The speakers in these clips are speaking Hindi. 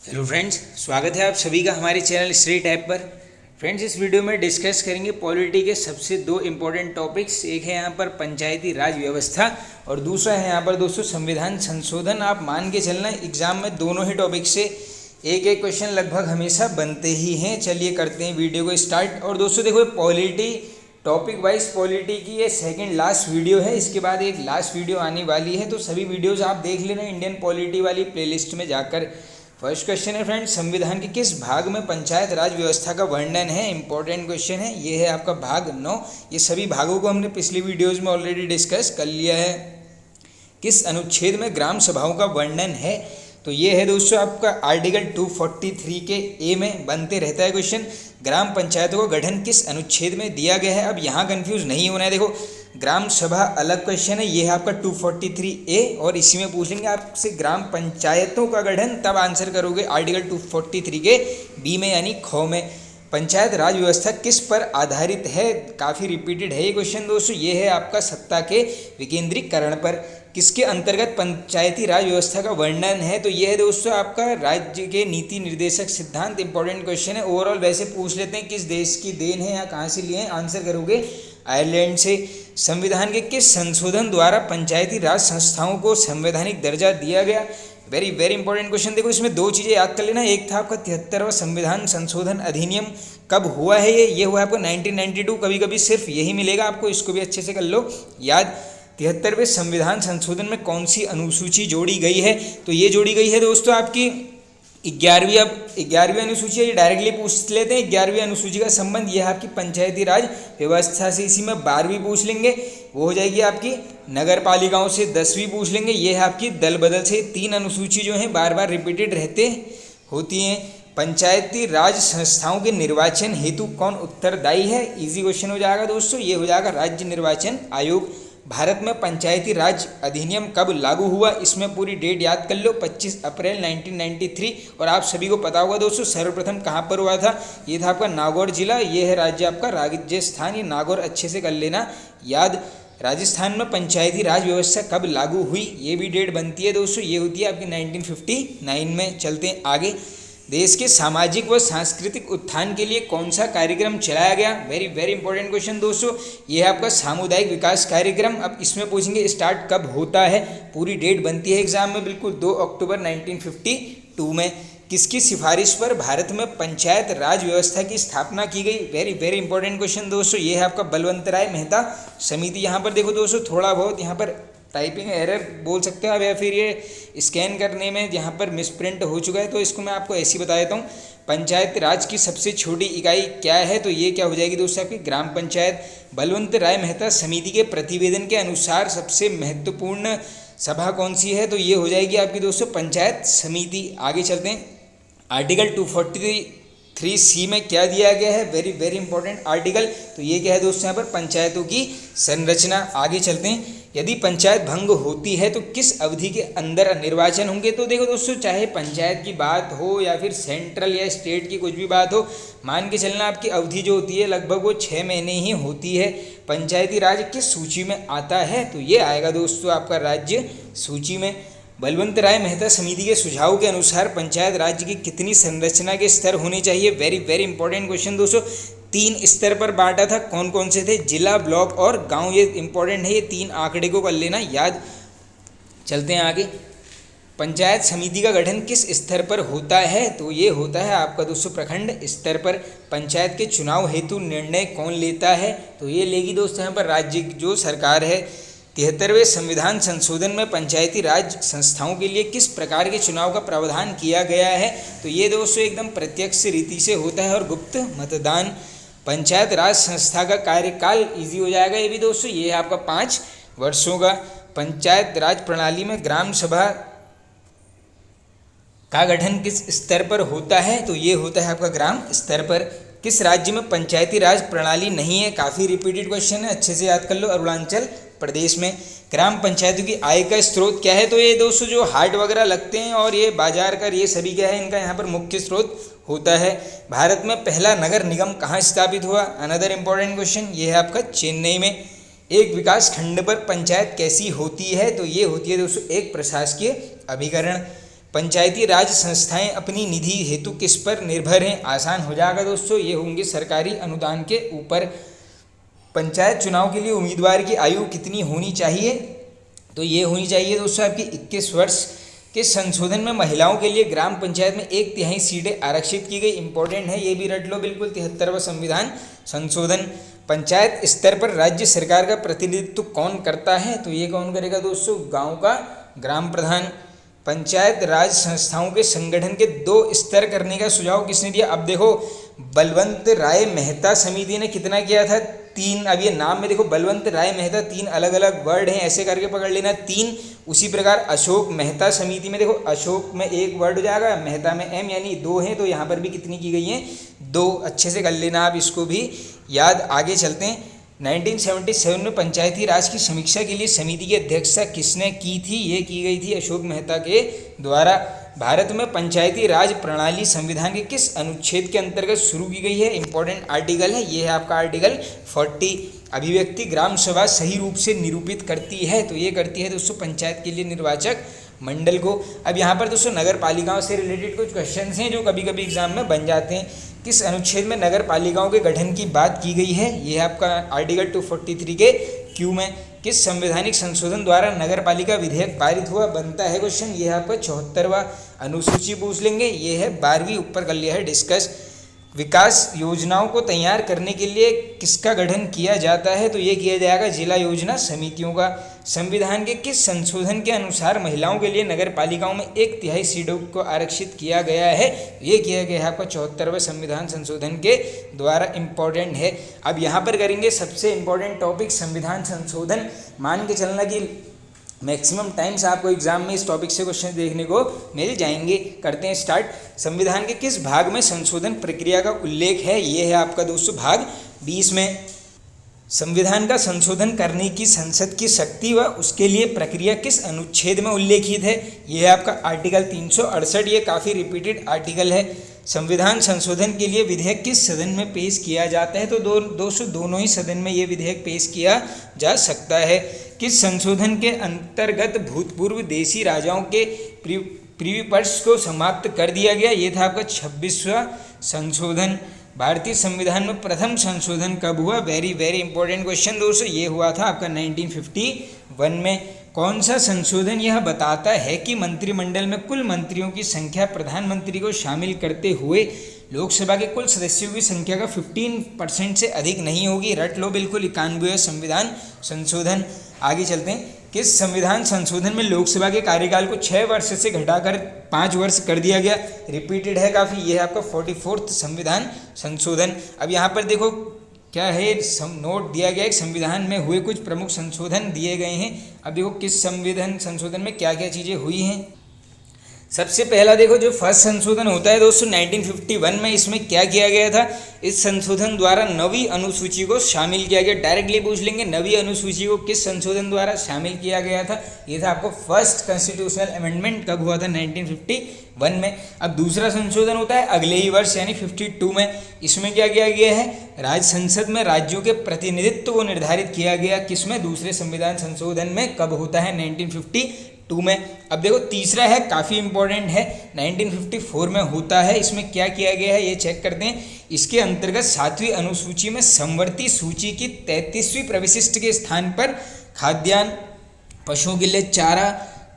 हेलो फ्रेंड्स, स्वागत है आप सभी का हमारे चैनल स्टडी टैब पर। फ्रेंड्स, इस वीडियो में डिस्कस करेंगे पॉलिटी के सबसे दो इम्पोर्टेंट टॉपिक्स। एक है यहाँ पर पंचायती राज व्यवस्था और दूसरा है यहाँ पर दोस्तों संविधान संशोधन। आप मान के चलना एग्जाम में दोनों ही टॉपिक से एक एक क्वेश्चन लगभग हमेशा बनते ही हैं। चलिए करते हैं वीडियो को स्टार्ट। और दोस्तों देखो, पॉलिटी टॉपिक वाइज पॉलिटी की ये सेकंड लास्ट वीडियो है। इसके बाद एक लास्ट वीडियो आने वाली है, तो सभी वीडियोज़ आप देख लेना इंडियन पॉलिटी वाली प्लेलिस्ट में जाकर। फर्स्ट क्वेश्चन है फ्रेंड्स, संविधान के किस भाग में पंचायत राज व्यवस्था का वर्णन है? इंपॉर्टेंट क्वेश्चन है। ये है आपका भाग 9। ये सभी भागों को हमने पिछली वीडियोज में ऑलरेडी डिस्कस कर लिया है। किस अनुच्छेद में ग्राम सभाओं का वर्णन है? तो ये है दोस्तों आपका आर्टिकल 243 के ए में बनते रहता है क्वेश्चन। ग्राम पंचायतों का गठन किस अनुच्छेद में दिया गया है? अब यहाँ कंफ्यूज नहीं होना है। देखो, ग्राम सभा अलग क्वेश्चन है, ये है आपका 243 ए, और इसी में पूछेंगे आपसे ग्राम पंचायतों का गठन, तब आंसर करोगे आर्टिकल 243 के बी में यानी ख में। पंचायत राज व्यवस्था किस पर आधारित है? काफ़ी रिपीटेड है ये क्वेश्चन दोस्तों। ये है आपका सत्ता के विकेंद्रीकरण पर। किसके अंतर्गत पंचायती राज व्यवस्था का वर्णन है? तो ये है दोस्तों आपका राज्य के नीति निर्देशक सिद्धांत। इंपॉर्टेंट क्वेश्चन है। ओवरऑल वैसे पूछ लेते हैं किस देश की देन है या कहाँ से लिए हैं, आंसर करोगे आयरलैंड से। संविधान के किस संशोधन द्वारा पंचायती राज संस्थाओं को संवैधानिक दर्जा दिया गया? Very very important question. देखो, इसमें दो चीज़ें याद कर लेना। एक था आपका 73वां संविधान संशोधन अधिनियम, कब हुआ है ये हुआ आपको 1992। कभी कभी सिर्फ यही मिलेगा आपको, इसको भी अच्छे से कर लो याद। 73वें संविधान संशोधन में कौन सी अनुसूची जोड़ी गई है? तो ये जोड़ी गई है दोस्तों आपकी 11वीं। अब 11वीं अनुसूची है, ये डायरेक्टली पूछ लेते हैं। 11वीं अनुसूची का संबंध यह है आपकी पंचायती राज व्यवस्था से। इसी में 12वीं पूछ लेंगे, वो हो जाएगी आपकी नगर पालिकाओं से। 10वीं पूछ लेंगे, ये है आपकी दल बदल से। 3 अनुसूची जो हैं बार बार रिपीटेड रहते होती हैं। पंचायती राज संस्थाओं के निर्वाचन हेतु कौन उत्तरदायी है? इजी क्वेश्चन हो जाएगा दोस्तों, ये हो जाएगा राज्य निर्वाचन आयोग। भारत में पंचायती राज अधिनियम कब लागू हुआ? इसमें पूरी डेट याद कर लो, 25 अप्रैल 1993। और आप सभी को पता होगा दोस्तों सर्वप्रथम कहाँ पर हुआ था? ये था आपका नागौर जिला। ये है राज्य आपका राजस्थान। ये नागौर अच्छे से कर लेना याद। राजस्थान में पंचायती राज व्यवस्था कब लागू हुई? ये भी डेट बनती है दोस्तों, ये होती है आपकी 1959 में। चलते हैं आगे। देश के सामाजिक व सांस्कृतिक उत्थान के लिए कौन सा कार्यक्रम चलाया गया? वेरी वेरी इंपॉर्टेंट क्वेश्चन दोस्तों। ये है आपका सामुदायिक विकास कार्यक्रम। अब इसमें पूछेंगे स्टार्ट कब होता है? पूरी डेट बनती है एग्जाम में बिल्कुल 2 अक्टूबर 1952 में। किसकी सिफारिश पर भारत में पंचायत राज व्यवस्था की स्थापना की गई? वेरी वेरी इंपॉर्टेंट क्वेश्चन दोस्तों। ये है आपका बलवंत राय मेहता समिति। यहाँ पर देखो दोस्तों, थोड़ा बहुत यहाँ पर टाइपिंग एरर बोल सकते हो आप, या फिर ये स्कैन करने में यहाँ पर मिसप्रिंट हो चुका है, तो इसको मैं आपको ऐसे ही बता देता हूँ। पंचायत राज की सबसे छोटी इकाई क्या है? तो ये क्या हो जाएगी दोस्तों आपकी ग्राम पंचायत। बलवंत राय मेहता समिति के प्रतिवेदन के अनुसार सबसे महत्वपूर्ण सभा कौन सी है? तो ये हो जाएगी आपकी दोस्तों पंचायत समिति। आगे चलते हैं। आर्टिकल 243C में क्या दिया गया है? Very very important article. तो ये क्या है दोस्तों यहाँ पर पंचायतों की संरचना। आगे चलते हैं। यदि पंचायत भंग होती है तो किस अवधि के अंदर निर्वाचन होंगे? तो देखो दोस्तों, चाहे पंचायत की बात हो या फिर सेंट्रल या स्टेट की कुछ भी बात हो, मान के चलना आपकी अवधि जो होती है लगभग वो 6 महीने ही होती है। पंचायती राज किस सूची में आता है? तो ये आएगा दोस्तों आपका राज्य सूची में। बलवंत राय मेहता समिति के सुझाव के अनुसार पंचायत राज्य की कितनी संरचना के स्तर होने चाहिए? वेरी वेरी इंपॉर्टेंट क्वेश्चन दोस्तों। 3 स्तर पर बांटा था। कौन कौन से थे? जिला, ब्लॉक और गांव। ये इंपॉर्टेंट है, ये 3 आंकड़े को कर लेना याद। चलते हैं आगे। पंचायत समिति का गठन किस स्तर पर होता है? तो ये होता है आपका दोस्तों प्रखंड स्तर पर। पंचायत के चुनाव हेतु निर्णय कौन लेता है? तो ये लेगी दोस्तों यहाँ पर राज्य जो सरकार है। 73वें संविधान संशोधन में पंचायती राज संस्थाओं के लिए किस प्रकार के चुनाव का प्रावधान किया गया है? तो ये दोस्तों एकदम प्रत्यक्ष रीति से होता है और गुप्त मतदान। पंचायत राज संस्था का कार्यकाल इजी हो जाएगा ये भी दोस्तों, ये है आपका 5 वर्षों का। पंचायत राज प्रणाली में ग्राम सभा का गठन किस स्तर पर होता है? तो ये होता है आपका ग्राम स्तर पर। किस राज्य में पंचायती राज प्रणाली नहीं है? काफ़ी रिपीटेड क्वेश्चन है, अच्छे से याद कर लो। अरुणाचल प्रदेश में। ग्राम पंचायतों की आय का स्रोत क्या है? तो ये दोस्तों जो हाट वगैरह लगते हैं और ये बाजार कर, ये सभी क्या है, इनका यहाँ पर मुख्य स्रोत होता है। भारत में पहला नगर निगम कहाँ स्थापित हुआ? अनदर इंपॉर्टेंट क्वेश्चन, ये है आपका चेन्नई में। एक विकास खंड पर पंचायत कैसी होती है? तो ये होती है दोस्तों एक प्रशासकीय अभिकरण। पंचायती राज संस्थाएं अपनी निधि हेतु किस पर निर्भर हैं? आसान हो जाएगा दोस्तों, ये होंगे सरकारी अनुदान के ऊपर। पंचायत चुनाव के लिए उम्मीदवार की आयु कितनी होनी चाहिए? तो ये होनी चाहिए दोस्तों आपकी 21 वर्ष। के संशोधन में महिलाओं के लिए ग्राम पंचायत में 1/3 सीटें आरक्षित की गई। इंपॉर्टेंट है, ये भी रट लो बिल्कुल। 73वां संविधान संशोधन। पंचायत स्तर पर राज्य सरकार का प्रतिनिधित्व कौन करता है? तो ये कौन करेगा दोस्तों? गांव का ग्राम प्रधान। पंचायत राज संस्थाओं के संगठन के 2 स्तर करने का सुझाव किसने दिया? अब देखो, बलवंत राय मेहता समिति ने कितना किया था? 3। अब ये नाम में देखो, बलवंत राय मेहता, 3 अलग अलग वर्ड हैं, ऐसे करके पकड़ लेना 3। उसी प्रकार अशोक मेहता समिति में देखो, अशोक में 1 वर्ड हो जाएगा, मेहता में M यानी 2 हैं, तो यहाँ पर भी कितनी की गई हैं? 2। अच्छे से कर लेना आप इसको भी याद। आगे चलते हैं। 1977 में पंचायती राज की समीक्षा के लिए समिति की अध्यक्षता किसने की थी? ये की गई थी अशोक मेहता के द्वारा। भारत में पंचायती राज प्रणाली संविधान के किस अनुच्छेद के अंतर्गत शुरू की गई है? इंपॉर्टेंट आर्टिकल है, ये है आपका आर्टिकल 40। अभिव्यक्ति ग्राम सभा सही रूप से निरूपित करती है? तो ये करती है दोस्तों पंचायत के लिए निर्वाचक मंडल को। अब यहाँ पर दोस्तों नगर पालिकाओं से रिलेटेड कुछ क्वेश्चंस हैं जो कभी कभी एग्जाम में बन जाते हैं। किस अनुच्छेद में नगर पालिकाओं के गठन की बात की गई है? ये है आपका आर्टिकल 243 के क्यू में। किस संवैधानिक संशोधन द्वारा नगर पालिका विधेयक पारित हुआ? बनता है क्वेश्चन, ये है आपका 74वां। अनुसूची पूछ लेंगे, ये है 12वीं, ऊपर कर लिया है डिस्कस। विकास योजनाओं को तैयार करने के लिए किसका गठन किया जाता है? तो ये किया जाएगा जिला योजना समितियों का। संविधान के किस संशोधन के अनुसार महिलाओं के लिए नगर पालिकाओं में 1/3 सीटों को आरक्षित किया गया है? ये किया गया है आपका 74वें संविधान संशोधन के द्वारा। इम्पोर्टेंट है। अब यहाँ पर करेंगे सबसे इम्पोर्टेंट टॉपिक संविधान संशोधन। मान के चलना कि मैक्सिमम टाइम्स आपको एग्जाम में इस टॉपिक से क्वेश्चन देखने को मिल जाएंगे। करते हैं स्टार्ट। संविधान के किस भाग में संशोधन प्रक्रिया का उल्लेख है? ये है आपका दोस्तों भाग 20 में। संविधान का संशोधन करने की संसद की शक्ति व उसके लिए प्रक्रिया किस अनुच्छेद में उल्लेखित है? ये है आपका आर्टिकल 368। ये काफ़ी रिपीटेड आर्टिकल है। संविधान संशोधन के लिए विधेयक किस सदन में पेश किया जाता है? तो दोनों ही सदन में ये विधेयक पेश किया जा सकता है। किस संशोधन के अंतर्गत भूतपूर्व देशी राजाओं के प्रीविपर्स को समाप्त कर दिया गया? ये था आपका 26वां संशोधन। भारतीय संविधान में प्रथम संशोधन कब हुआ? वेरी वेरी इंपॉर्टेंट क्वेश्चन दोस्तों, ये हुआ था आपका 1951 में। कौन सा संशोधन यह बताता है कि मंत्रिमंडल में कुल मंत्रियों की संख्या प्रधानमंत्री को शामिल करते हुए लोकसभा के कुल सदस्यों की संख्या का 15% से अधिक नहीं होगी? रट लो बिल्कुल, 91वां संविधान संशोधन। आगे चलते हैं। किस संविधान संशोधन में लोकसभा के कार्यकाल को 6 वर्ष से घटाकर 5 वर्ष कर दिया गया? रिपीटेड है काफ़ी, यह है आपका 44वां संविधान संशोधन। अब यहाँ पर देखो क्या है, नोट दिया गया है, संविधान में हुए कुछ प्रमुख संशोधन दिए गए हैं। अब देखो किस संविधान संशोधन में क्या क्या चीज़ें हुई हैं। सबसे पहला देखो, जो फर्स्ट संशोधन होता है दोस्तों 1951 में, इसमें क्या किया गया था? इस संशोधन द्वारा 9वीं अनुसूची को शामिल किया गया। डायरेक्टली पूछ लेंगे, 9वीं अनुसूची को किस संशोधन द्वारा शामिल किया गया था? ये था आपको फर्स्ट कॉन्स्टिट्यूशनल अमेंडमेंट। कब हुआ था? 1951 में। अब दूसरा संशोधन होता है अगले ही वर्ष यानी 52 में। इसमें क्या किया गया है? राज्य संसद में राज्यों के प्रतिनिधित्व को निर्धारित किया गया। किसमें? दूसरे संविधान संशोधन में। कब होता है? 1952 में। अब देखो तीसरा है, काफ़ी इंपॉर्टेंट है, 1954 में होता है। इसमें क्या किया गया है ये चेक करते हैं। इसके अंतर्गत 7वीं अनुसूची में समवर्ती सूची की 33वीं प्रविशिष्ट के स्थान पर खाद्यान्न, पशुओं के लिए चारा,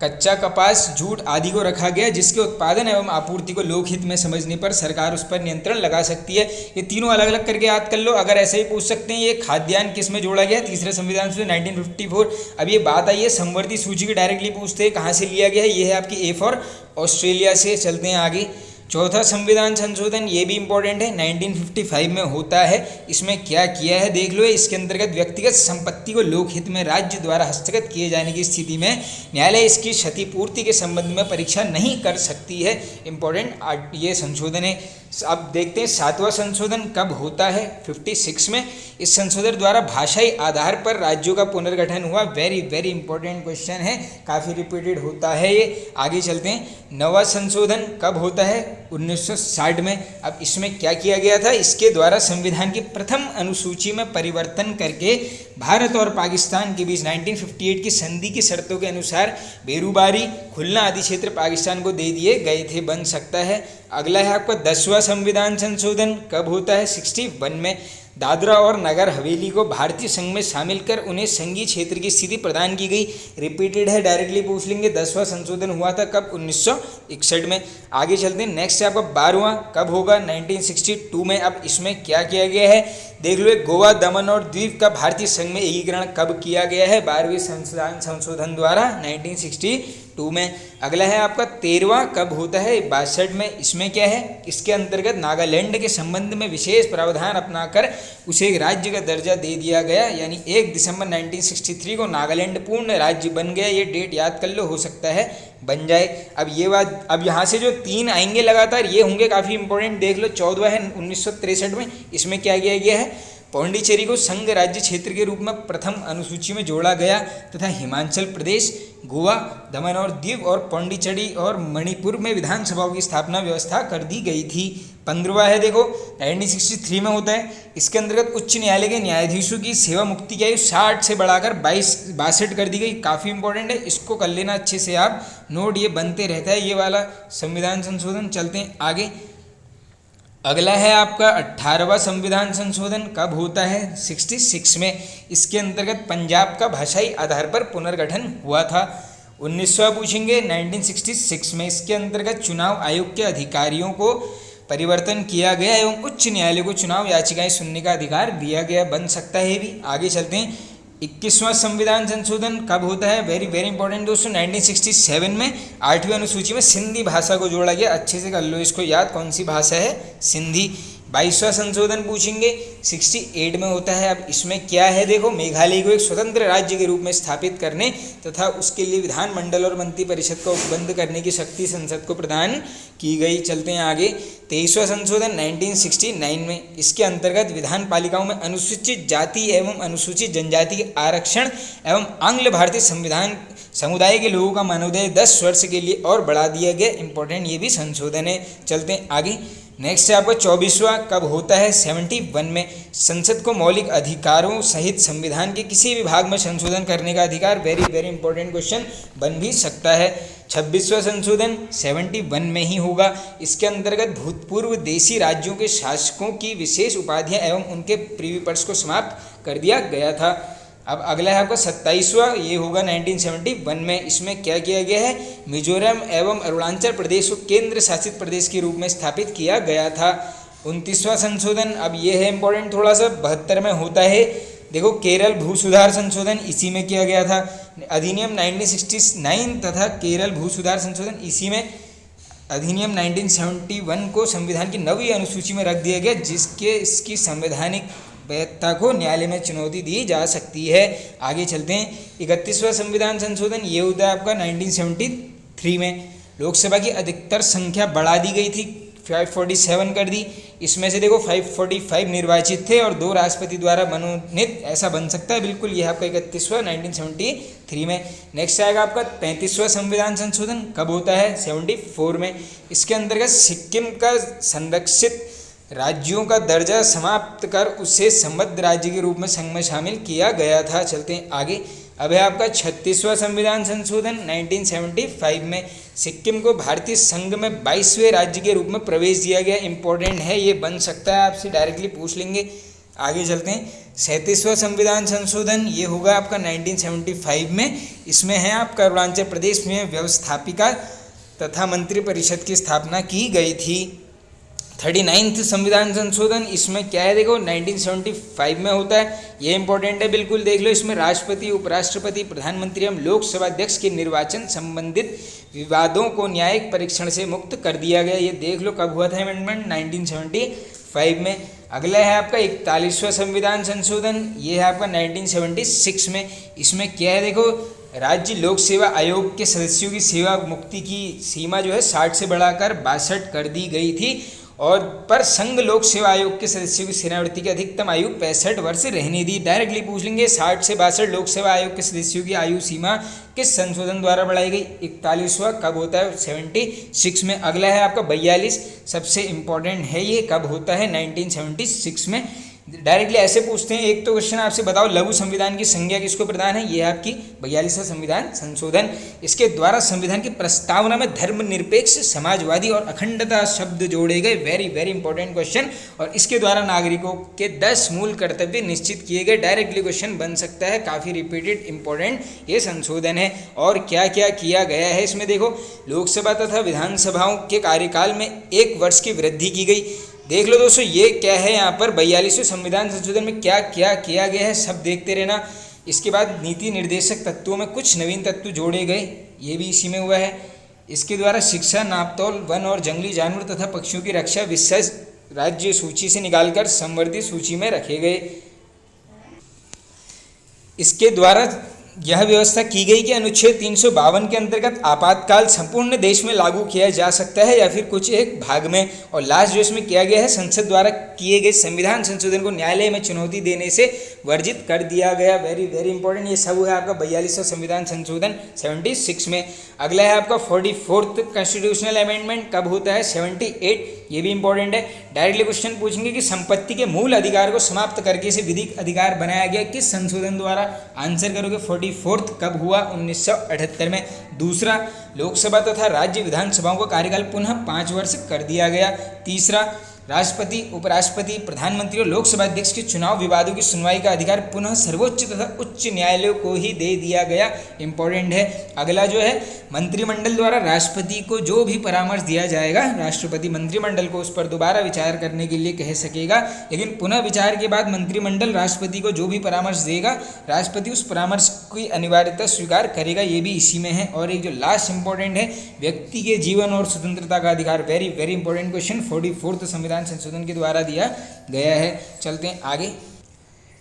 कच्चा कपास, जूट आदि को रखा गया, जिसके उत्पादन एवं आपूर्ति को लोकहित में समझने पर सरकार उस पर नियंत्रण लगा सकती है। ये तीनों अलग अलग करके याद कर लो। अगर ऐसे ही पूछ सकते हैं, ये खाद्यान्न किस में जोड़ा गया? तीसरे संविधान से 1954। अब ये बात आई है समवर्ती सूची की, डायरेक्टली पूछते हैं कहाँ से लिया गया है। ये है आपकी ए फॉर ऑस्ट्रेलिया से। चलते हैं आगे। चौथा संविधान संशोधन, ये भी इंपॉर्टेंट है, 1955 में होता है। इसमें क्या किया है देख लो। इसके अंतर्गत व्यक्तिगत संपत्ति को लोकहित में राज्य द्वारा हस्तगत किए जाने की स्थिति में न्यायालय इसकी क्षतिपूर्ति के संबंध में परीक्षा नहीं कर सकती है। इंपॉर्टेंट ये संशोधन है। अब देखते हैं 7वां संशोधन कब होता है 56 में। इस संशोधन द्वारा भाषाई आधार पर राज्यों का पुनर्गठन हुआ। वेरी वेरी इंपॉर्टेंट क्वेश्चन है, काफ़ी रिपीटेड होता है ये। आगे चलते हैं। 9वां संशोधन कब होता है 1960 में। अब इसमें क्या किया गया था, इसके द्वारा संविधान की प्रथम अनुसूची में परिवर्तन करके भारत और पाकिस्तान के बीच 1958 की संधि की शर्तों के अनुसार बेरूबारी, खुलना आदि क्षेत्र पाकिस्तान को दे दिए गए थे, बन सकता है। अगला है आपका 10वां संविधान संशोधन कब होता है 61 में। दादरा और नगर हवेली को भारतीय संघ में शामिल कर उन्हें संघीय क्षेत्र की स्थिति प्रदान की गई। रिपीटेड है, डायरेक्टली पूछ लेंगे। 10वां संशोधन हुआ था कब 1961 में। आगे चलते हैं। नेक्स्ट है आपका 12वां कब होगा 1962 में। अब इसमें क्या किया गया है देख लो। गोवा, दमन और द्वीप का भारतीय संघ में एकीकरण कब किया गया है 12वें संविधान संशोधन द्वारा 1962 में। अगला है आपका 13वां कब होता है 62 में। इसमें क्या है, इसके अंतर्गत नागालैंड के संबंध में विशेष प्रावधान अपनाकर उसे एक राज्य का दर्जा दे दिया गया, यानी 1 दिसंबर 1963 को नागालैंड पूर्ण राज्य बन गया। ये डेट याद कर लो, हो सकता है बन जाए। अब ये बात, अब यहाँ से जो 3 आएंगे लगातार ये होंगे काफ़ी इंपॉर्टेंट, देख लो। 14वां है 1963 में। इसमें क्या किया गया है, पौंडीचेरी को संघ राज्य क्षेत्र के रूप में प्रथम अनुसूची में जोड़ा गया तथा हिमाचल प्रदेश, गोवा, दमन और दीव और पौंडीचेरी और मणिपुर में विधानसभाओं की स्थापना व्यवस्था कर दी गई थी। 15वां है देखो 1963 में होता है। इसके अंतर्गत उच्च न्यायालय के न्यायाधीशों की सेवा मुक्ति की आयु 60 से बढ़ाकर 62 कर दी गई। काफ़ी इंपॉर्टेंट है, इसको कर लेना अच्छे से आप नोट, ये बनते रहता है ये वाला संविधान संशोधन। चलते हैं आगे। अगला है आपका 18वां संविधान संशोधन कब होता है 66 में। इसके अंतर्गत पंजाब का भाषाई आधार पर पुनर्गठन हुआ था। 19वां पूछेंगे 1966 में। इसके अंतर्गत चुनाव आयोग के अधिकारियों को परिवर्तन किया गया एवं उच्च न्यायालय को चुनाव याचिकाएं सुनने का अधिकार दिया गया, बन सकता है भी। आगे चलते हैं। 21वां संविधान संशोधन कब होता है, वेरी वेरी इंपॉर्टेंट दोस्तों 1967 में। 8वीं अनुसूची में सिंधी भाषा को जोड़ा गया, अच्छे से कर लो इसको याद, कौन सी भाषा है, सिंधी। 22वां संशोधन पूछेंगे 68 में होता है। अब इसमें क्या है देखो, मेघालय को एक स्वतंत्र राज्य के रूप में स्थापित करने तथा उसके लिए विधानमंडल और मंत्रिपरिषद को उपबंध करने की शक्ति संसद को प्रदान की गई। चलते हैं आगे। 23वां संशोधन 1969 में। इसके अंतर्गत विधान पालिकाओं में अनुसूचित जाति एवं अनुसूचित जनजाति के आरक्षण एवं आंग्ल भारतीय संविधान समुदाय के लोगों का मानवाधिकार 10 वर्ष के लिए और बढ़ा दिया गया। इंपॉर्टेंट ये भी संशोधन है। चलते हैं आगे। नेक्स्ट है आपका 24वां कब होता है 71 में। संसद को मौलिक अधिकारों सहित संविधान के किसी भी भाग में संशोधन करने का अधिकार, वेरी वेरी इंपॉर्टेंट क्वेश्चन बन भी सकता है। 26वां संशोधन 71 में ही होगा। इसके अंतर्गत भूतपूर्व देशी राज्यों के शासकों की विशेष उपाधियां एवं उनके प्रीवी पर्स को समाप्त कर दिया गया था। अब अगला है आपका 27वां, ये होगा 1971 में। इसमें क्या किया गया है, मिजोरम एवं अरुणाचल प्रदेश को केंद्र शासित प्रदेश के रूप में स्थापित किया गया था। 29वां संशोधन, अब ये है इंपॉर्टेंट थोड़ा सा, 72 में होता है। देखो केरल भू सुधार संशोधन इसी में किया गया था। अधिनियम 1969 तथा केरल भू सुधार संशोधन इसी में। अधिनियम 1971 को संविधान की 9वीं अनुसूची में रख दिया गया, जिसके इसकी संवैधानिक वैधता को न्यायालय में चुनौती दी जा सकती है। आगे चलते हैं। 31वां संविधान संशोधन ये होता है आपका 1973 में। लोकसभा की अधिकतर संख्या बढ़ा दी गई थी, 547 कर दी। इसमें से देखो 545 निर्वाचित थे और 2 राष्ट्रपति द्वारा मनोनीत, ऐसा बन सकता है बिल्कुल। यह आपका 31वां 1973 में। नेक्स्ट आएगा आपका 35वां संविधान संशोधन कब होता है 74 में। इसके अंतर्गत सिक्किम का संरक्षित राज्यों का दर्जा समाप्त कर उसे संबद्ध राज्य के रूप में संघ में शामिल किया गया था। चलते हैं आगे। अब है आपका 36वां संविधान संशोधन 1975 में। सिक्किम को भारतीय संघ में 22वें राज्य के रूप में प्रवेश दिया गया। इंपॉर्टेंट है, ये बन सकता है, आपसे डायरेक्टली पूछ लेंगे। आगे चलते हैं। 37वां संविधान संशोधन ये होगा आपका 1975 में। इसमें है आपका अरुणाचल प्रदेश में व्यवस्थापिका तथा मंत्रिपरिषद की स्थापना की गई थी। 39वां संविधान संशोधन, इसमें क्या है देखो 1975 में होता है। ये इंपॉर्टेंट है बिल्कुल, देख लो। इसमें राष्ट्रपति, उपराष्ट्रपति, प्रधानमंत्री एवं लोकसभा अध्यक्ष के निर्वाचन संबंधित विवादों को न्यायिक परीक्षण से मुक्त कर दिया गया। ये देख लो कब हुआ था अमेंडमेंट 1975 में। अगला है आपका 41वां संविधान संशोधन, ये है आपका 1976 में। इसमें क्या है देखो, राज्य लोक सेवा आयोग के सदस्यों की सेवा मुक्ति की सीमा जो है 60 से बढ़ाकर 62 कर दी गई थी। और पर संघ लोक सेवा आयोग के सदस्यों की सेवानिवृत्ति की अधिकतम आयु 65 वर्ष रहने दी। डायरेक्टली पूछ लेंगे 60 से 62 लोक सेवा आयोग के सदस्यों की आयु सीमा किस संशोधन द्वारा बढ़ाई गई? 41वां कब होता है? 76 में। अगला है आपका 42, सबसे इंपॉर्टेंट है ये, कब होता है? 1976 में। डायरेक्टली ऐसे पूछते हैं, एक तो क्वेश्चन आपसे बताओ लघु संविधान की संज्ञा किसको प्रदान है? ये है आपकी 42वां संविधान संशोधन। इसके द्वारा संविधान की प्रस्तावना में धर्मनिरपेक्ष, समाजवादी और अखंडता शब्द जोड़े गए। Very very important question. और इसके द्वारा नागरिकों के 10 मूल कर्तव्य निश्चित किए गए। डायरेक्टली क्वेश्चन बन सकता है, काफ़ी रिपीटेड इंपॉर्टेंट ये संशोधन है। और क्या क्या किया गया है इसमें देखो, लोकसभा तथा विधानसभाओं के कार्यकाल में 1 वर्ष की वृद्धि की गई। देख लो दोस्तों, ये क्या है यहाँ पर 42वें संविधान संशोधन में क्या क्या किया गया है, सब देखते रहना। इसके बाद नीति निर्देशक तत्वों में कुछ नवीन तत्व जोड़े गए, ये भी इसी में हुआ है। इसके द्वारा शिक्षा, नापतोल, वन और जंगली जानवर तथा पक्षियों की रक्षा विशेष राज्य सूची से निकालकर संवर्धित सूची में रखे गए। इसके द्वारा यह व्यवस्था की गई कि अनुच्छेद 352 के अंतर्गत आपातकाल संपूर्ण देश में लागू किया जा सकता है या फिर कुछ एक भाग में। और लास्ट जो इसमें किया गया है, संसद द्वारा किए गए संविधान संशोधन को न्यायालय में चुनौती देने से वर्जित कर दिया गया। वेरी वेरी इंपॉर्टेंट, ये सब है आपका 42वां संविधान संशोधन 76 में। अगला है आपका 44th कॉन्स्टिट्यूशनल अमेंडमेंट, कब होता है? 78, ये भी इंपॉर्टेंट है। डायरेक्टली क्वेश्चन पूछेंगे कि संपत्ति के मूल अधिकार को समाप्त करके इसे विधिक अधिकार बनाया गया किस संशोधन द्वारा? आंसर करोगे 44th, कब हुआ? 1978 में। दूसरा, लोकसभा तथा राज्य विधानसभाओं का कार्यकाल पुनः 5 वर्ष कर दिया गया। तीसरा, राष्ट्रपति, उपराष्ट्रपति, प्रधानमंत्री और लोकसभा अध्यक्ष के चुनाव विवादों की सुनवाई का अधिकार पुनः सर्वोच्च तथा उच्च न्यायालयों को ही दे दिया गया। इंपॉर्टेंट है। अगला जो है, मंत्रिमंडल द्वारा राष्ट्रपति को जो भी परामर्श दिया जाएगा, राष्ट्रपति मंत्रिमंडल को उस पर दोबारा विचार करने के लिए कह सकेगा। लेकिन पुनः विचार के बाद मंत्रिमंडल राष्ट्रपति को जो भी परामर्श देगा, राष्ट्रपति उस परामर्श की अनिवार्यता स्वीकार करेगा, ये भी इसी में है। और एक जो लास्ट इंपॉर्टेंट है, व्यक्ति के जीवन और स्वतंत्रता का अधिकार। Very very important question 44th संविधान संशोधन के द्वारा दिया गया है। चलते हैं आगे।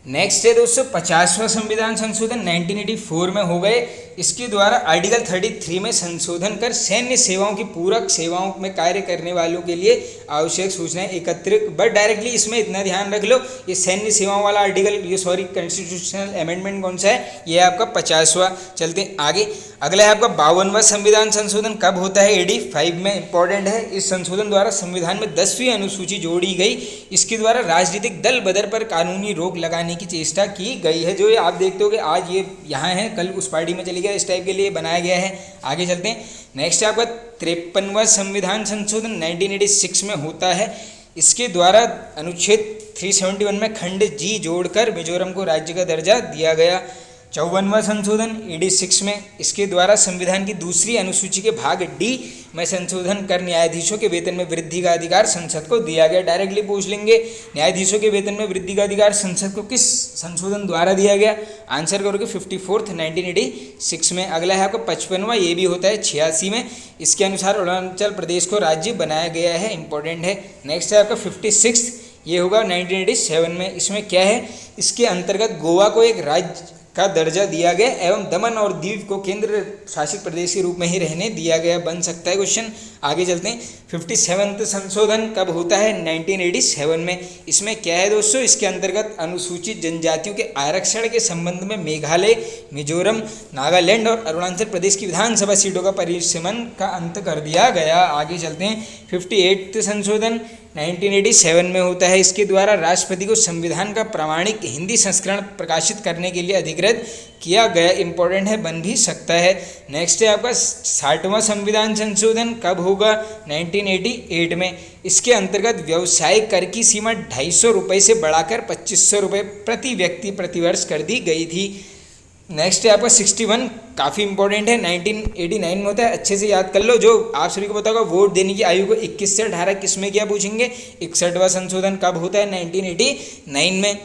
नेक्स्ट है दोस्तों 50वां संविधान संशोधन 1984 में हो गए। इसके द्वारा आर्टिकल 33 में संशोधन कर सैन्य सेवाओं की पूरक सेवाओं में कार्य करने वालों के लिए आवश्यक सूचनाएं एकत्रित। बट डायरेक्टली इसमें इतना ध्यान रख लो, ये सैन्य सेवाओं वाला आर्टिकल, ये सॉरी कॉन्स्टिट्यूशनल अमेंडमेंट कौन सा है? ये है आपका 50वां। चलते हैं आगे। अगला है आपका 52वां संविधान संशोधन, कब होता है? 85 में। इंपॉर्टेंट है, इस संशोधन द्वारा संविधान में 10वीं अनुसूची जोड़ी गई। इसके द्वारा राजनीतिक दल बदर पर कानूनी रोक लगाने की चेष्टा की गई है। जो ये आप देखते हो कि आज ये यहाँ है, कल उस पार्टी में चली गया, इस टाइप के लिए बनाया गया है। आगे चलते हैं। नेक्स्ट है आपका 53वां संविधान संशोधन 1986 में होता है। इसके द्वारा अनुच्छेद 371 में खंड जी जोड़कर मिजोरम को राज्य का दर्जा दिया गया। 54वां संशोधन 86 में, इसके द्वारा संविधान की दूसरी अनुसूची के भाग डी में संशोधन कर न्यायाधीशों के वेतन में वृद्धि का अधिकार संसद को दिया गया। डायरेक्टली पूछ लेंगे, न्यायाधीशों के वेतन में वृद्धि का अधिकार संसद को किस संशोधन द्वारा दिया गया? आंसर करोगे 54th 1986 में। अगला है आपका 55वां, ये भी होता है 86 में। इसके अनुसार अरुणाचल प्रदेश को राज्य बनाया गया है। इंपॉर्टेंट है। नेक्स्ट है आपका 56th, ये होगा 1987 में। इसमें क्या है? इसके अंतर्गत गोवा को एक राज्य का दर्जा दिया गया एवं दमन और दीव को केंद्र शासित प्रदेश के रूप में ही रहने दिया गया। बन सकता है क्वेश्चन। आगे चलते हैं। 57वां संशोधन कब होता है? 1987 में। इसमें क्या है दोस्तों? इसके अंतर्गत अनुसूचित जनजातियों के आरक्षण के संबंध में मेघालय, मिजोरम, नागालैंड और अरुणाचल प्रदेश की विधानसभा सीटों का परिसीमन का अंत कर दिया गया। आगे चलते हैं। 58वां संशोधन 1987 में होता है। इसके द्वारा राष्ट्रपति को संविधान का प्रामाणिक हिंदी संस्करण प्रकाशित करने के लिए अधिकृत किया गया। इंपॉर्टेंट है, बन भी सकता है। नेक्स्ट है आपका 60वां संविधान संशोधन, कब होगा? 1988 में। इसके अंतर्गत व्यवसायिक कर की सीमा 250 रुपये से बढ़ाकर 2500 रुपये प्रति व्यक्ति प्रतिवर्ष कर दी गई थी। नेक्स्ट है आपका 61, काफ़ी इंपॉर्टेंट है, 1989 में होता है। अच्छे से याद कर लो। जो आप सभी को पता होगा, वोट देने की आयु को 21 से 18 किस में क्या पूछेंगे? 61वां संशोधन कब होता है? 1989 में।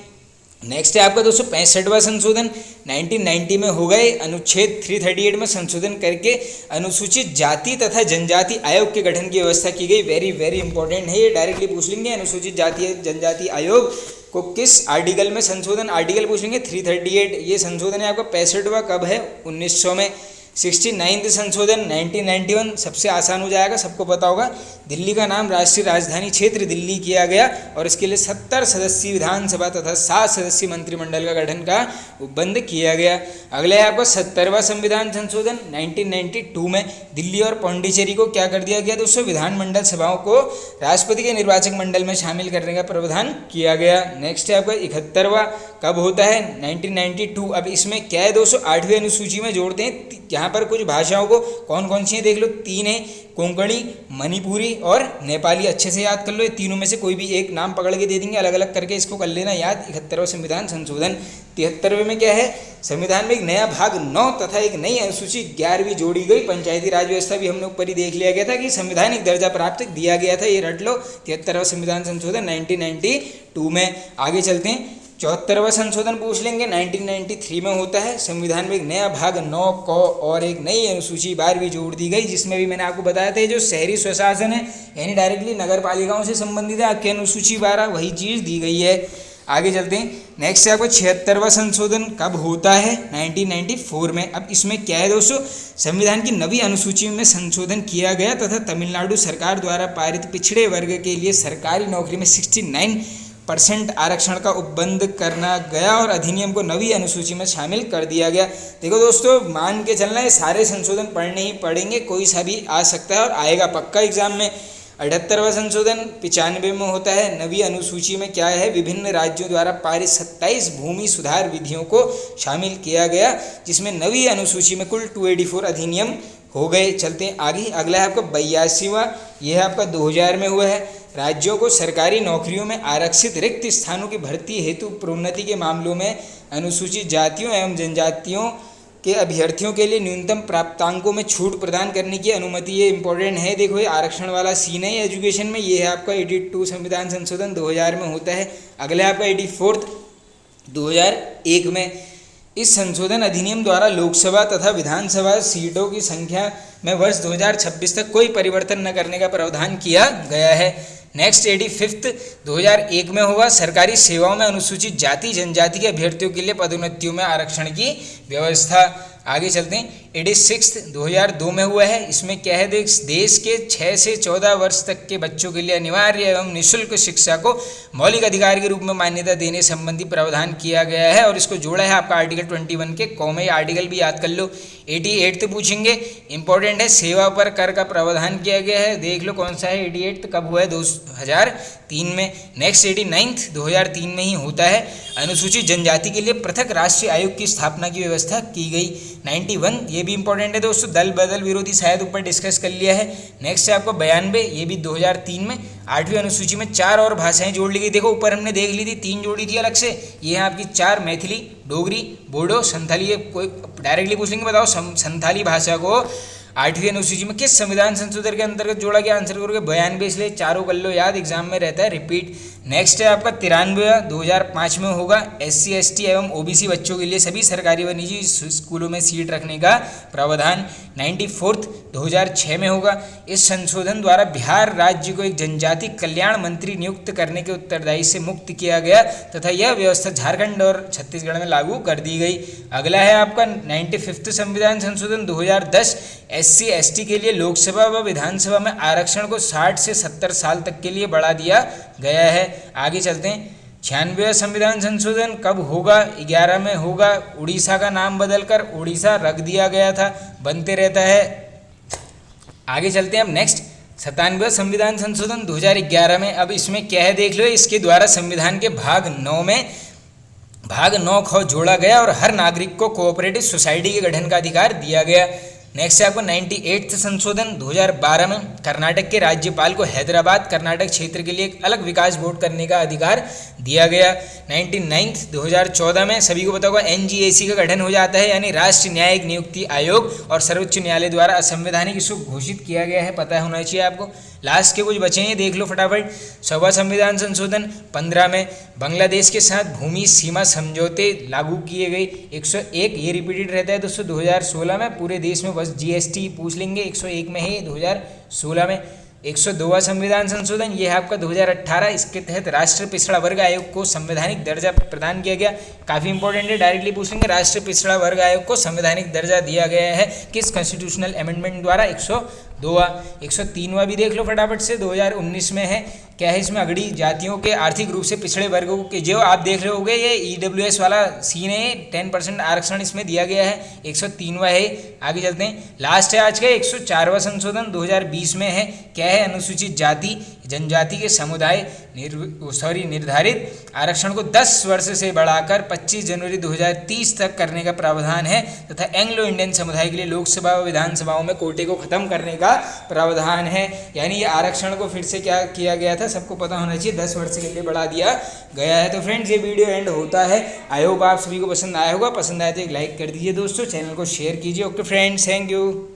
नेक्स्ट है आपका 265वां संशोधन 1990 में हो गए। अनुच्छेद 338 में संशोधन करके अनुसूचित जाति तथा जनजाति आयोग के गठन की व्यवस्था की गई। वेरी वेरी इंपॉर्टेंट है, ये डायरेक्टली पूछ लेंगे। अनुसूचित जाति जनजाति आयोग को किस आर्टिकल में संशोधन? आर्टिकल पूछ लेंगे 338। ये संशोधन है आपका 65वां, कब है? 1900 में। 69 संशोधन 1991 सबसे आसान हो जाएगा, सबको पता होगा। दिल्ली का नाम राष्ट्रीय राजधानी क्षेत्र दिल्ली किया गया और इसके लिए 70 सदस्यीय विधानसभा तथा 7 सदस्यीय मंत्रिमंडल का गठन का उपबंध किया गया। अगला है आपका 70वां संविधान संशोधन 1992 में दिल्ली और पौंडीचेरी को क्या कर दिया गया दोस्तों, विधानमंडल सभाओं को राष्ट्रपति के निर्वाचक मंडल में शामिल करने का प्रावधान किया गया। नेक्स्ट है आपका 71वां कब होता है, 1992। अब इसमें क्या है दोस्तों, 8वीं अनुसूची में जोड़ते हैं। यहाँ पर कुछ भाषाओं को कौन कौन सी है देख लो, 3 है, कोंकणी, मणिपुरी और नेपाली। अच्छे से याद कर लो, ये तीनों में से कोई भी एक नाम पकड़ के दे देंगे, अलग अलग करके इसको कर लेना याद। 71वां संविधान संशोधन। 73वें में क्या है, संविधान में एक नया भाग 9 तथा एक नई अनुसूची 11वीं जोड़ी गई। पंचायती राज व्यवस्था भी हमने ऊपर ही देख लिया गया था कि संवैधानिक दर्जा प्राप्त दिया गया था, ये रट लो। 73वां संविधान संशोधन 1992 में। आगे चलते हैं, 74वां संशोधन पूछ लेंगे, 1993 में होता है। संविधान में एक नया भाग 9 क और एक नई अनुसूची 12वीं जोड़ दी गई, जिसमें भी मैंने आपको बताया था जो शहरी स्वशासन है यानी डायरेक्टली नगर पालिकाओं से संबंधित है, आपकी अनुसूची 12 वही चीज़ दी गई है। आगे चलते हैं, नेक्स्ट है आपको 76वां संशोधन कब होता है, 1994 में। अब इसमें क्या है दोस्तों, संविधान की नवी अनुसूची में संशोधन किया गया तथा तमिलनाडु सरकार द्वारा पारित पिछड़े वर्ग के लिए सरकारी नौकरी में 69% आरक्षण का उपबंध करना गया और अधिनियम को नवी अनुसूची में शामिल कर दिया गया। देखो दोस्तों, मान के चलना है सारे संशोधन पढ़ने ही पड़ेंगे, कोई सा भी आ सकता है और आएगा पक्का एग्जाम में। 78वां संशोधन 95 में होता है। नवी अनुसूची में क्या है, विभिन्न राज्यों द्वारा पारित 27 भूमि सुधार विधियों को शामिल किया गया, जिसमें नवी अनुसूची में कुल 284 अधिनियम हो गए। चलते हैं आगे, अगला है आपका 82वां, यह आपका 2000 में हुआ है। राज्यों को सरकारी नौकरियों में आरक्षित रिक्त स्थानों की भर्ती हेतु प्रोन्नति के मामलों में अनुसूचित जातियों एवं जनजातियों के अभ्यर्थियों के लिए न्यूनतम प्राप्तांकों में छूट प्रदान करने की अनुमति। ये इंपॉर्टेंट है, देखो ये आरक्षण वाला सीन है एजुकेशन में। ये है आपका 82 संविधान संशोधन 2000 में होता है। अगला है आपका 84 2001 में। इस संशोधन अधिनियम द्वारा लोकसभा तथा विधानसभा सीटों की संख्या में वर्ष 2026 तक कोई परिवर्तन न करने का प्रावधान किया गया है। नेक्स्ट 85 2001 में हुआ। सरकारी सेवाओं में अनुसूचित जाति जनजाति के अभ्यर्थियों के लिए पदोन्नतियों में आरक्षण की व्यवस्था। आगे चलते हैं, 86 2002 में हुआ है। इसमें क्या है, देश के 6 से 14 वर्ष तक के बच्चों के लिए अनिवार्य एवं निःशुल्क शिक्षा को मौलिक अधिकार के रूप में मान्यता देने संबंधी प्रावधान किया गया है और इसको जोड़ा है आपका आर्टिकल 21 के कॉमे। आर्टिकल भी याद कर लो। 88 पूछेंगे, इंपॉर्टेंट है, सेवा पर कर का प्रावधान किया गया है, देख लो कौन सा है। 88 कब हुआ है, 2003 में। नेक्स्ट 89 2003 में ही होता है। अनुसूचित जनजाति के लिए पृथक राष्ट्रीय आयोग की स्थापना की व्यवस्था की गई। 91 ये भी इंपॉर्टेंट है दोस्तों, दल बदल विरोधी शायद ऊपर डिस्कस कर लिया है। नेक्स्ट है आपको 92, ये भी 2003 में। 8वीं अनुसूची में 4 और भाषाएं जोड़ ली गई। देखो ऊपर हमने देख ली थी 3 जोड़ी थी अलग से, ये है आपकी 4, मैथिली, डोगरी, बोडो, संथाली। ये कोई डायरेक्टली पूछ लेंगे, बताओ संथाली भाषा को 8वीं अनुसूची में किस संविधान संशोधन के अंतर्गत जोड़ा गया, आंसर करोगे 92, इसलिए चारों कर लो याद, एग्जाम में रहता है रिपीट। नेक्स्ट है आपका 93 2005 में होगा। SC ST एवं OBC बच्चों के लिए सभी सरकारी व निजी स्कूलों में सीट रखने का प्रावधान। 94 2006 में होगा। इस संशोधन द्वारा बिहार राज्य को एक जनजाति कल्याण मंत्री नियुक्त करने के उत्तरदायी से मुक्त किया गया तथा यह व्यवस्था झारखंड और छत्तीसगढ़ में लागू कर दी गई। अगला है आपका 95वां संविधान संशोधन 2010। SC ST के लिए लोकसभा व विधानसभा में आरक्षण को 60 से 70 साल तक के लिए बढ़ा दिया गया है। आगे चलते हैं, 96वां संविधान संशोधन कब होगा, 11 में होगा। उड़ीसा का नाम बदलकर ओडिशा रख दिया गया था, बनते रहता है। आगे चलते हैं अब नेक्स्ट 97वां संविधान संशोधन 2011 में। अब इसमें क्या है देख लो, इसके द्वारा संविधान के भाग 9 में भाग 9 ख जोड़ा गया और हर नागरिक को कोऑपरेटिव सोसाइटी के गठन का अधिकार दिया गया। नेक्स्ट है आपको 98वां संशोधन 2012 में। कर्नाटक के राज्यपाल को हैदराबाद कर्नाटक क्षेत्र के लिए एक अलग विकास बोर्ड करने का अधिकार दिया गया। 99 2014 में सभी को पता होगा NGAC का गठन हो जाता है, यानी राष्ट्रीय न्यायिक नियुक्ति आयोग, और सर्वोच्च न्यायालय द्वारा असंवैधानिक इसको घोषित किया गया है, पता होना चाहिए आपको। लास्ट के कुछ बचे हैं, देख लो फटाफट। 100वां संविधान संशोधन 15 में बांग्लादेश के साथ भूमि सीमा समझौते लागू किए गए। 101 ये रिपीटेड रहता है दोस्तों 2016 में। पूरे देश में बस GST पूछ लेंगे, 101 में है 2016 में। 102वां संविधान संशोधन ये है आपका 2018। इसके तहत राष्ट्रीय पिछड़ा वर्ग आयोग को संवैधानिक दर्जा प्रदान किया गया। काफ़ी इंपॉर्टेंट है, डायरेक्टली पूछेंगे। राष्ट्रीय पिछड़ा वर्ग आयोग को संवैधानिक दर्जा दिया गया है किस कॉन्स्टिट्यूशनल अमेंडमेंट द्वारा? 102वां। 103वां भी देख लो फटाफट से, 2019 में है। क्या है इसमें? अगड़ी जातियों के आर्थिक रूप से पिछड़े वर्गों के, जो आप देख रहे होगे ये EWS वाला सीन है, 10% आरक्षण इसमें दिया गया है। 103वां है। आगे चलते हैं, लास्ट है आज का 104वां संशोधन 2020 में है। क्या है? अनुसूचित जाति जनजाति के समुदाय निर्धारित आरक्षण को 10 वर्ष से बढ़ाकर 25 जनवरी 2030 तक करने का प्रावधान है तथा एंग्लो इंडियन समुदाय के लिए लोकसभा व विधानसभाओं में कोटे को खत्म करने का प्रावधान है। यानी ये आरक्षण को फिर से क्या किया गया था, सबको पता होना चाहिए, 10 वर्ष के लिए बढ़ा दिया गया है। तो फ्रेंड्स ये वीडियो एंड होता है। आई होप आप सभी को पसंद आया होगा। पसंद आए तो एक लाइक कर दीजिए दोस्तों, चैनल को शेयर कीजिए। Okay friends, thank you.